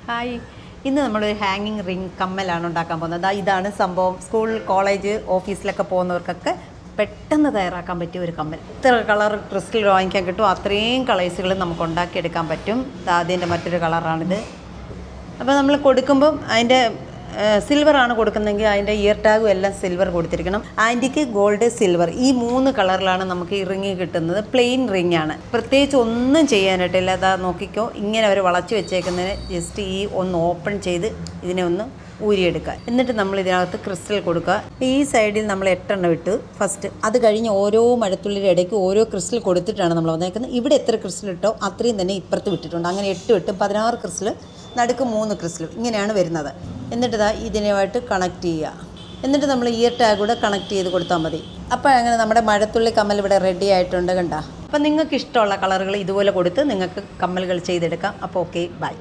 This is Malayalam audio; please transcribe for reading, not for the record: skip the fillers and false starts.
ഹായ്, ഇന്ന് നമ്മളൊരു ഹാങ്ങിങ് റിംഗ് കമ്മലാണ് ഉണ്ടാക്കാൻ പോകുന്നത്. ഇതാണ് സംഭവം. സ്കൂൾ, കോളേജ്, ഓഫീസിലൊക്കെ പോകുന്നവർക്കൊക്കെ പെട്ടെന്ന് തയ്യാറാക്കാൻ പറ്റിയ ഒരു കമ്മൽ. ഇത്ര കളർ ക്രിസ്റ്റൽ വാങ്ങിക്കാൻ കിട്ടും, അത്രയും കളേഴ്സുകൾ നമുക്ക് ഉണ്ടാക്കിയെടുക്കാൻ പറ്റും. അതിൻ്റെ മറ്റൊരു കളറാണിത്. അപ്പോൾ നമ്മൾ കൊടുക്കുമ്പം അതിൻ്റെ സിൽവറാണ് കൊടുക്കുന്നതെങ്കിൽ അതിൻ്റെ ഇയർ ടാഗും എല്ലാം സിൽവർ കൊടുത്തിരിക്കണം. ആൻറ്റിക്ക്, ഗോൾഡ്, സിൽവർ ഈ 3 കളറിലാണ് നമുക്ക് ഈ റിങ് കിട്ടുന്നത്. പ്ലെയിൻ റിങ് ആണ്, പ്രത്യേകിച്ച് ഒന്നും ചെയ്യാനായിട്ടില്ല. അതാ നോക്കിക്കോ, ഇങ്ങനെ അവർ വളച്ച് വെച്ചേക്കുന്നതിന് ജസ്റ്റ് ഈ ഒന്ന് ഓപ്പൺ ചെയ്ത് ഇതിനെ ഒന്ന് ഊരിയെടുക്കുക. എന്നിട്ട് നമ്മൾ ഇതിനകത്ത് ക്രിസ്റ്റൽ കൊടുക്കുക. ഈ സൈഡിൽ നമ്മൾ 8 എണ്ണം ഇട്ട് ഫസ്റ്റ്. അത് കഴിഞ്ഞ് ഓരോ മഴത്തുള്ളിയുടെ ഇടയ്ക്ക് ഓരോ ക്രിസ്റ്റൽ കൊടുത്തിട്ടാണ് നമ്മൾ വന്നേക്കുന്നത്. ഇവിടെ എത്ര ക്രിസ്റ്റൽ ഇട്ടോ അത്രയും തന്നെ ഇപ്പുറത്ത് വിട്ടിട്ടുണ്ട്. അങ്ങനെ 8 ഇട്ട് 16 ക്രിസ്റ്റൽ, നടുക്ക് 3 ക്രിസ്റ്റലും ഇങ്ങനെയാണ് വരുന്നത്. എന്നിട്ട് ഇതിനുമായിട്ട് കണക്ട് ചെയ്യുക. എന്നിട്ട് നമ്മൾ ഇയർ ടാഗ് കൂടെ കണക്ട് ചെയ്ത് കൊടുത്താൽ മതി. അപ്പോൾ അങ്ങനെ നമ്മുടെ മഴത്തുള്ളി കമ്മൽ ഇവിടെ റെഡി ആയിട്ടുണ്ട്. കണ്ട. അപ്പോൾ നിങ്ങൾക്ക് ഇഷ്ടമുള്ള കളറുകൾ ഇതുപോലെ കൊടുത്ത് നിങ്ങൾക്ക് കമ്മലുകൾ ചെയ്തെടുക്കാം. അപ്പോൾ ഓക്കെ, ബൈ.